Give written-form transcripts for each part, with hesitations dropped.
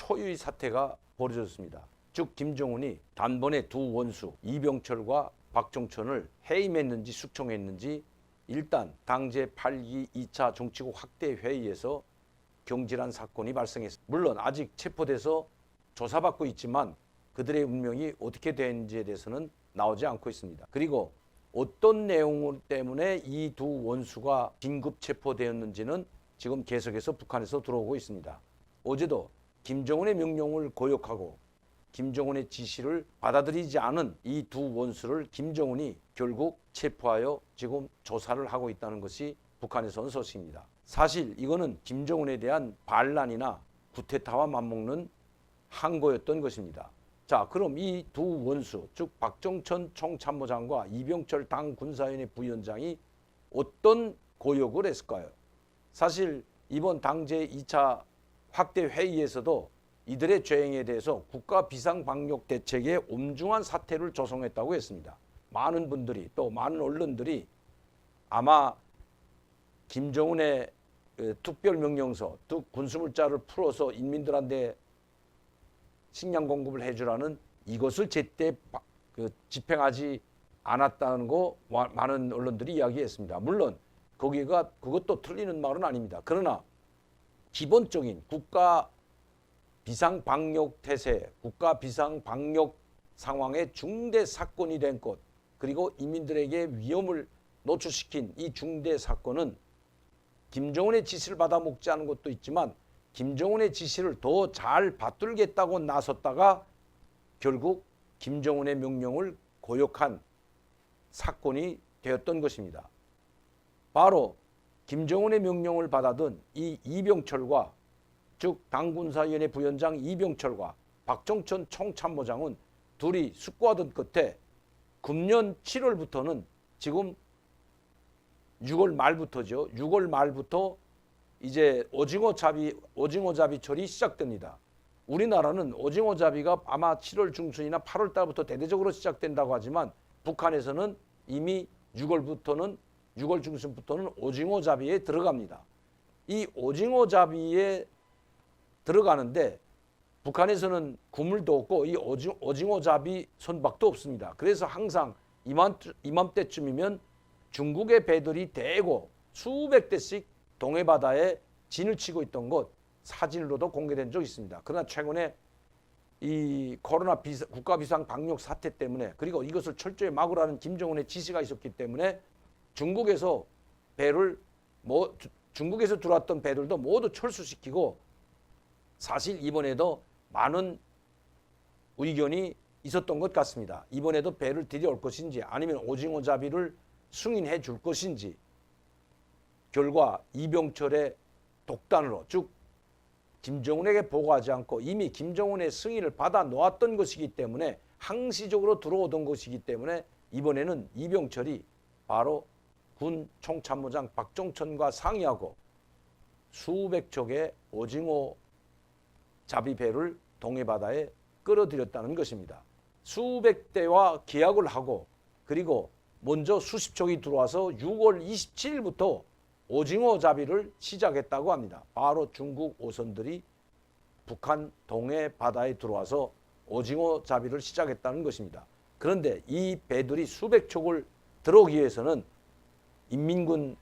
초유의 사태가 벌어졌습니다. 즉 김정은이 단번에 두 원수 이병철과 박정천을 해임했는지 숙청했는지 일단 당제 8기 2차 정치국 확대 회의에서 경질한 사건이 발생했습니다. 물론 아직 체포돼서 조사받고 있지만 그들의 운명이 어떻게 되는지에 대해서는 나오지 않고 있습니다. 그리고 어떤 내용 때문에 이 두 원수가 긴급 체포되었는지는 지금 계속해서 북한에서 들어오고 있습니다. 어제도 김정은의 명령을 거역하고 김정은의 지시를 받아들이지 않은 이 두 원수를 김정은이 결국 체포하여 지금 조사를 하고 있다는 것이 북한에서 온 소식입니다. 사실 이거는 김정은에 대한 반란이나 쿠데타와 맞먹는 항거였던 것입니다. 자, 그럼 이 두 원수, 즉 박정천 총참모장과 이병철 당 군사위원회 부위원장이 어떤 고역을 했을까요? 사실 이번 당제 2차 확대 회의에서도 이들의 죄행에 대해서 국가 비상방역대책의 엄중한 사태를 조성했다고 했습니다. 많은 분들이 또 많은 언론들이 아마 김정은의 특별명령서, 즉 군수물자를 풀어서 인민들한테 식량 공급을 해주라는 이것을 제때 집행하지 않았다는 거 많은 언론들이 이야기했습니다. 물론 그것도 틀리는 말은 아닙니다. 그러나 기본적인 국가 비상방역 태세, 국가 비상방역 상황의 중대 사건이 된 것, 그리고 인민들에게 위험을 노출시킨 이 중대 사건은 김정은의 지시를 받아 먹지 않은 것도 있지만 김정은의 지시를 더 잘 받들겠다고 나섰다가 결국 김정은의 명령을 거역한 사건이 되었던 것입니다. 바로 김정은의 명령을 받아든 이 이병철과 즉 당군사위원회 부위원장 이병철과 박정천 총참모장은 둘이 숙고하던 끝에 금년 7월부터는 지금 6월 말부터죠. 6월 말부터 이제 오징어잡이철이 시작됩니다. 우리나라는 오징어잡이가 아마 7월 중순이나 8월 달부터 대대적으로 시작된다고 하지만 북한에서는 이미 6월 중순부터는 오징어잡이에 들어갑니다. 이 오징어잡이에 들어가는데 북한에서는 그물도 없고 이 오징어잡이 선박도 없습니다. 그래서 항상 이맘때쯤이면 중국의 배들이 대거 수백 대씩 동해바다에 진을 치고 있던 것 사진으로도 공개된 적이 있습니다. 그러나 최근에 이 코로나 국가 비상 방역 사태 때문에 그리고 이것을 철저히 막으라는 김정은의 지시가 있었기 때문에 중국에서 들어왔던 배들도 모두 철수시키고 사실 이번에도 많은 의견이 있었던 것 같습니다. 이번에도 배를 들여올 것인지 아니면 오징어잡이를 승인해 줄 것인지 결과 이병철의 독단으로 즉 김정은에게 보고하지 않고 이미 김정은의 승인을 받아 놓았던 것이기 때문에 항시적으로 들어오던 것이기 때문에 이번에는 이병철이 바로 군 총참모장 박정천과 상의하고 수백 척의 오징어 잡이배를 동해바다에 끌어들였다는 것입니다. 수백 대와 계약을 하고 그리고 먼저 수십 척이 들어와서 6월 27일부터 오징어 잡이를 시작했다고 합니다. 바로 중국 오선들이 북한 동해바다에 들어와서 오징어 잡이를 시작했다는 것입니다. 그런데 이 배들이 수백 척을 들어오기 위해서는 인민군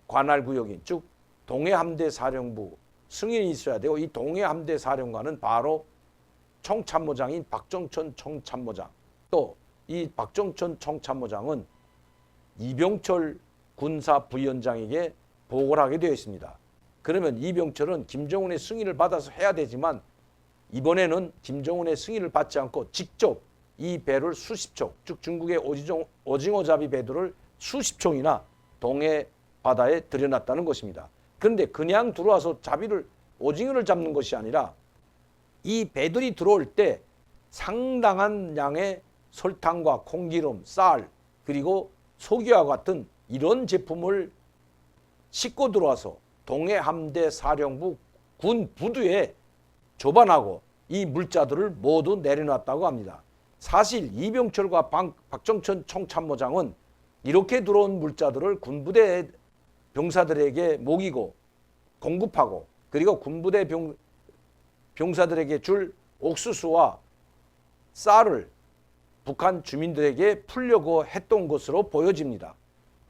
관할구역인 즉 동해함대사령부 승인이 있어야 되고 이 동해함대사령관은 바로 총참모장인 박정천 총참모장 또 이 박정천 총참모장은 이병철 군사부위원장에게 보고를 하게 되어 있습니다. 그러면 이병철은 김정은의 승인을 받아서 해야 되지만 이번에는 김정은의 승인을 받지 않고 직접 이 배를 수십 척, 즉 중국의 오징어잡이 배들을 수십 척이나 동해 바다에 들여놨다는 것입니다. 그런데 그냥 들어와서 오징어를 잡는 것이 아니라 이 배들이 들어올 때 상당한 양의 설탕과 콩기름, 쌀, 그리고 소기와 같은 이런 제품을 싣고 들어와서 동해함대 사령부 군 부두에 조반하고 이 물자들을 모두 내려놨다고 합니다. 사실 이병철과 박정천 총참모장은 이렇게 들어온 물자들을 군부대 병사들에게 먹이고 공급하고 그리고 군부대 병사들에게 줄 옥수수와 쌀을 북한 주민들에게 풀려고 했던 것으로 보여집니다.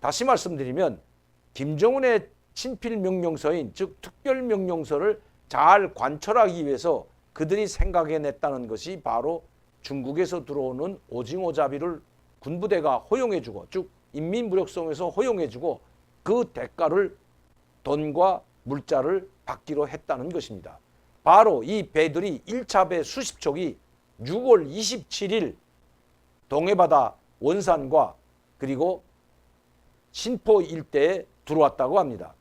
다시 말씀드리면 김정은의 친필명령서인 즉 특별명령서를 잘 관철하기 위해서 그들이 생각해냈다는 것이 바로 중국에서 들어오는 오징어잡이를 군부대가 허용해주고 즉 인민무력성에서 허용해주고 그 대가를 돈과 물자를 받기로 했다는 것입니다. 바로 이 배들이 1차 배 수십 척이 6월 27일 동해바다 원산과 그리고 신포 일대에 들어왔다고 합니다.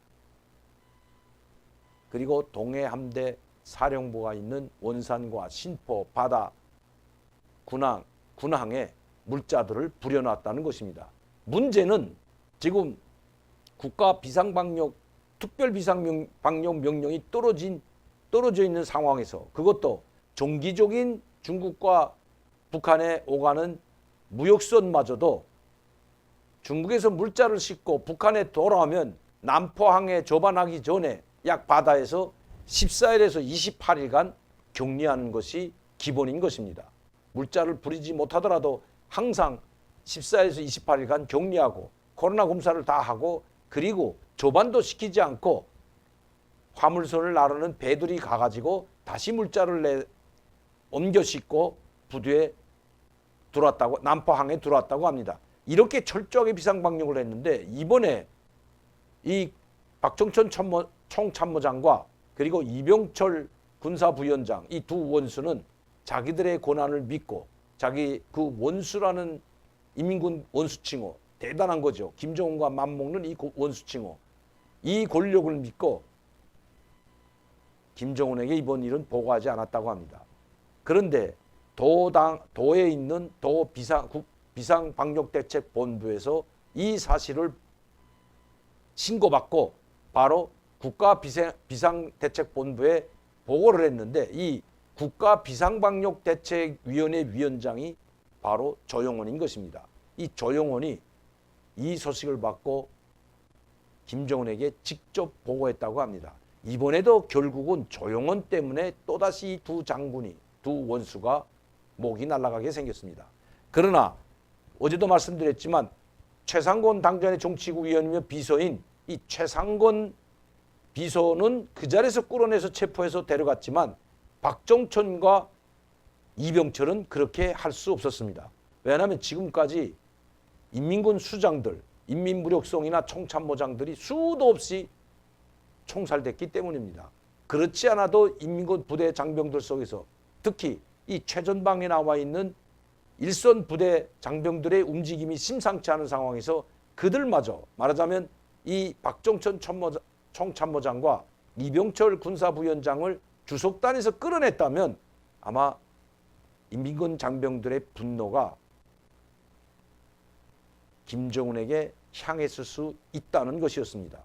그리고 동해함대 사령부가 있는 원산과 신포 바다 군항에 물자들을 부려놨다는 것입니다. 문제는 지금 국가 비상방역 특별비상방역 명령이 떨어져 있는 상황에서 그것도 종기적인 중국과 북한에 오가는 무역선마저도 중국에서 물자를 싣고 북한에 돌아오면 남포항에 접안하기 전에 약 바다에서 14일에서 28일간 격리하는 것이 기본인 것입니다. 물자를 부리지 못하더라도 항상 14일에서 28일간 격리하고 코로나 검사를 다 하고 그리고 조반도 시키지 않고 화물선을 나르는 배들이 가가지고 다시 물자를 옮겨 싣고 부두에 들어왔다고 남포항에 들어왔다고 합니다. 이렇게 철저하게 비상방역을 했는데 이번에 이 박정천 총참모장과 그리고 이병철 군사부위원장 이 두 원수는 자기들의 권한을 믿고 자기 그 원수라는 인민군 원수칭호 대단한 거죠. 김정은과 맞먹는 이 원수칭호 이 권력을 믿고 김정은에게 이번 일은 보고하지 않았다고 합니다. 그런데 도에 있는 도 비상방역대책본부에서 이 사실을 신고받고 바로 국가비상대책본부에 보고를 했는데 이 국가비상방역대책위원회 위원장이 바로 조영원인 것입니다. 이 조영원이 이 소식을 받고 김정은에게 직접 보고했다고 합니다. 이번에도 결국은 조영원 때문에 또다시 두 장군이 두 원수가 목이 날아가게 생겼습니다. 그러나 어제도 말씀드렸지만 최상권 당전의 정치국위원이며 비서인 이 최상권 비서는 그 자리에서 끌어내서 체포해서 데려갔지만 박정천과 이병철은 그렇게 할 수 없었습니다. 왜냐하면 지금까지 인민군 수장들, 인민무력성이나 총참모장들이 수도 없이 총살됐기 때문입니다. 그렇지 않아도 인민군 부대 장병들 속에서 특히 이 최전방에 나와 있는 일선 부대 장병들의 움직임이 심상치 않은 상황에서 그들마저 말하자면 이 박정천 총참모장과 이병철 군사부위원장을 주속단에서 끌어냈다면 아마 인민군 장병들의 분노가 김정은에게 향했을 수 있다는 것이었습니다.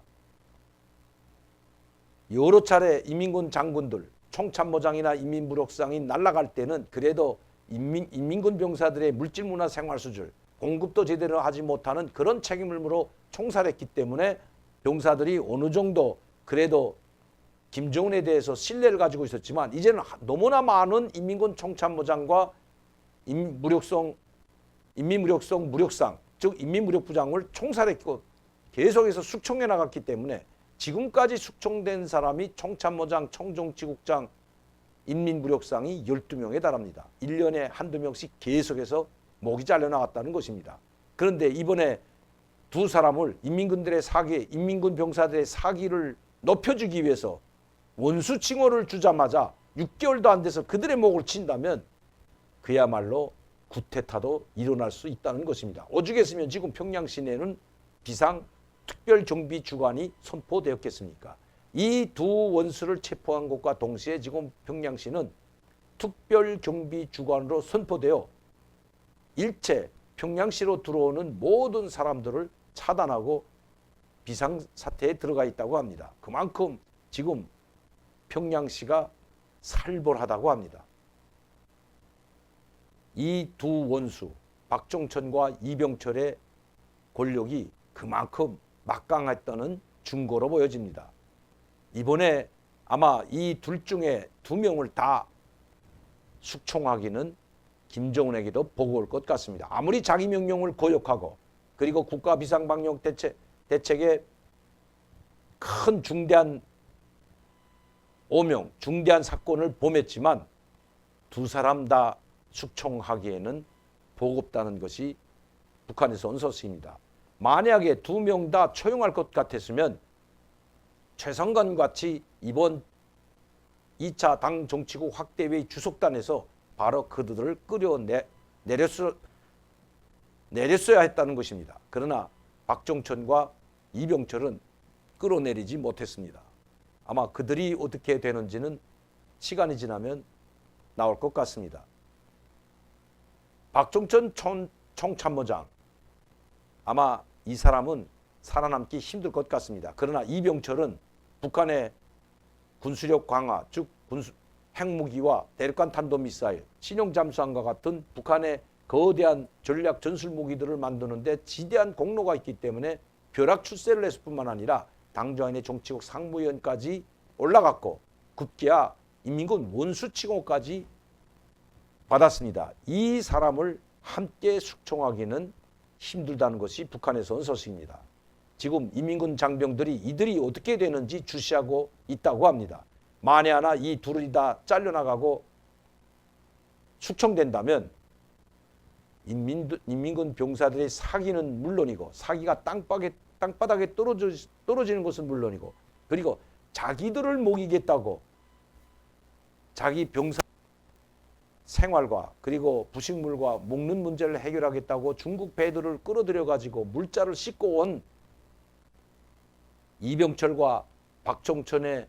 여러 차례 인민군 장군들, 총참모장이나 인민무력상이 날아갈 때는 그래도 인민군 병사들의 물질문화 생활수준, 공급도 제대로 하지 못하는 그런 책임을 물어 총살했기 때문에 병사들이 어느 정도 그래도 김정은에 대해서 신뢰를 가지고 있었지만 이제는 너무나 많은 인민군 총참모장과 인민무력성 무력상 즉 인민무력부장을 총살했고 계속해서 숙청해 나갔기 때문에 지금까지 숙청된 사람이 총참모장, 총정치국장, 인민무력상이 12명에 달합니다. 1년에 한두 명씩 계속해서 목이 잘려나갔다는 것입니다. 그런데 이번에 두 사람을 인민군들의 사기, 인민군 병사들의 사기를 높여주기 위해서 원수 칭호를 주자마자 6개월도 안 돼서 그들의 목을 친다면 그야말로 구테타도 일어날 수 있다는 것입니다. 오죽했으면 지금 평양 시내는 비상특별정비주간이 선포되었겠습니까? 이 두 원수를 체포한 것과 동시에 지금 평양시는 특별경비주간으로 선포되어 일체 평양시로 들어오는 모든 사람들을 차단하고 비상사태에 들어가 있다고 합니다. 그만큼 지금 평양시가 살벌하다고 합니다. 이 두 원수 박정천과 이병철의 권력이 그만큼 막강했다는 증거로 보여집니다. 이번에 아마 이 둘 중에 두 명을 다 숙청하기는 김정은에게도 버거울 것 같습니다. 아무리 자기 명령을 거역하고 그리고 국가 비상방역 대책에 큰 중대한 오명, 중대한 사건을 범했지만 두 사람 다 숙청하기에는 버겁다는 것이 북한에서 온 소식입니다. 만약에 두 명 다 처용할 것 같았으면 최성관 같이 이번 2차 당 정치국 확대회의 주석단에서 바로 그들을 내렸어야 했다는 것입니다. 그러나 박종천과 이병철은 끌어내리지 못했습니다. 아마 그들이 어떻게 되는지는 시간이 지나면 나올 것 같습니다. 박종천 총참모장, 아마 이 사람은 살아남기 힘들 것 같습니다. 그러나 이병철은 북한의 군수력 강화, 즉 핵무기와 대륙간 탄도미사일, 신형 잠수함과 같은 북한의 거대한 전략 전술 무기들을 만드는데 지대한 공로가 있기 때문에 벼락 출세를 했을 뿐만 아니라 당정인의 정치국 상무위원까지 올라갔고 급기야 인민군 원수 칭호까지 받았습니다. 이 사람을 함께 숙청하기는 힘들다는 것이 북한에서 온 소식입니다. 지금 인민군 장병들이 이들이 어떻게 되는지 주시하고 있다고 합니다. 만에 하나 이 둘이 다 잘려나가고 숙청된다면 인민군 병사들의 사기는 물론이고 사기가 땅바닥에 떨어지는 것은 물론이고 그리고 자기들을 먹이겠다고 자기 병사 생활과 그리고 부식물과 먹는 문제를 해결하겠다고 중국 배들을 끌어들여 가지고 물자를 싣고 온 이병철과 박종천의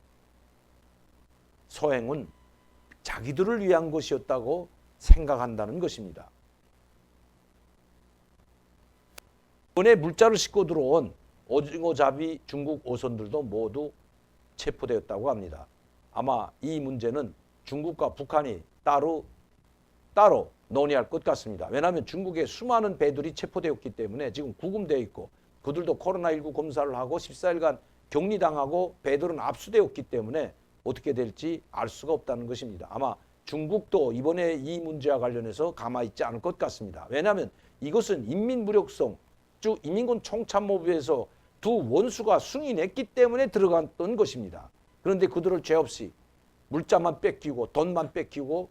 소행은 자기들을 위한 것이었다고 생각한다는 것입니다. 이번에 물자를 싣고 들어온 오징어잡이 중국 어선들도 모두 체포되었다고 합니다. 아마 이 문제는 중국과 북한이 따로 논의할 것 같습니다. 왜냐하면 중국의 수많은 배들이 체포되었기 때문에 지금 구금되어 있고 그들도 코로나19 검사를 하고 14일간 격리당하고 배들은 압수되었기 때문에 어떻게 될지 알 수가 없다는 것입니다. 아마 중국도 이번에 이 문제와 관련해서 가만히 있지 않을 것 같습니다. 왜냐하면 이것은 인민무력성, 즉 인민군 총참모부에서 두 원수가 승인했기 때문에 들어갔던 것입니다. 그런데 그들을 죄 없이 물자만 뺏기고 돈만 뺏기고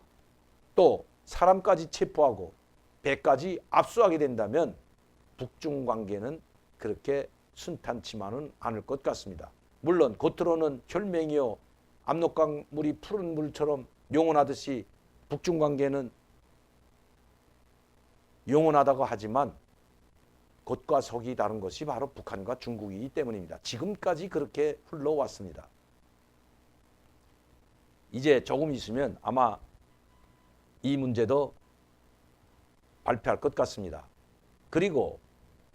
또 사람까지 체포하고 배까지 압수하게 된다면 북중 관계는 그렇게 순탄치만은 않을 것 같습니다. 물론 겉으로는 혈맹이요 압록강물이 푸른 물처럼 영원하듯이 북중 관계는 영원하다고 하지만 겉과 속이 다른 것이 바로 북한과 중국이기 때문입니다. 지금까지 그렇게 흘러왔습니다. 이제 조금 있으면 아마 이 문제도 발표할 것 같습니다. 그리고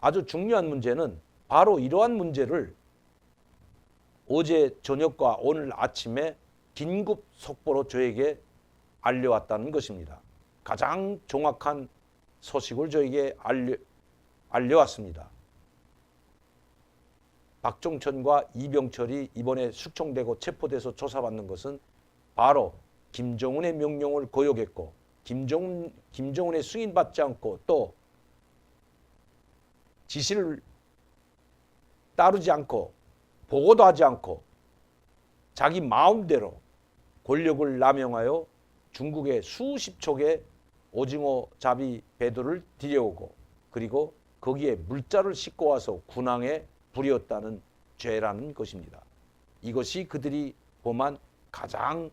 아주 중요한 문제는 바로 이러한 문제를 어제 저녁과 오늘 아침에 긴급 속보로 저에게 알려왔다는 것입니다. 가장 정확한 소식을 저에게 알려왔습니다. 박종천과 이병철이 이번에 숙청되고 체포돼서 조사받는 것은 바로 김정은의 명령을 거역했고 김정은의 승인받지 않고 또 지시를 따르지 않고 보고도 하지 않고 자기 마음대로 권력을 남용하여 중국의 수십 척의 오징어 잡이 배들을 들여오고 그리고 거기에 물자를 싣고 와서 군항에 부렸다는 죄라는 것입니다. 이것이 그들이 범한 가장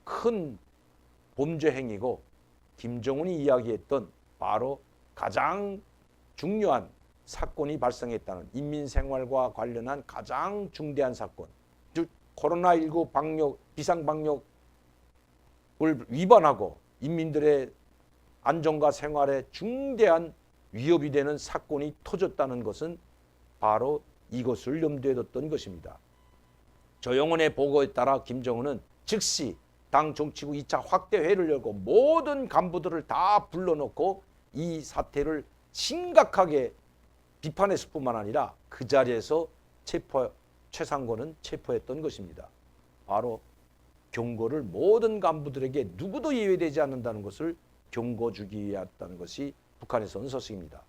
큰 범죄 행위고 김정은이 이야기했던 바로 가장 중요한 사건이 발생했다는 인민생활과 관련한 가장 중대한 사건, 즉 코로나19 방역, 비상방역을 위반하고 인민들의 안전과 생활에 중대한 위협이 되는 사건이 터졌다는 것은 바로 이것을 염두에 뒀던 것입니다. 조영원의 보고에 따라 김정은은 즉시 당 정치국 2차 확대회를 열고 모든 간부들을 다 불러놓고 이 사태를 심각하게 비판했을 뿐만 아니라 그 자리에서 최상권은 체포했던 것입니다. 바로 경고를 모든 간부들에게 누구도 예외되지 않는다는 것을 경고 주기 위했다는 것이 북한에서 온 서식입니다.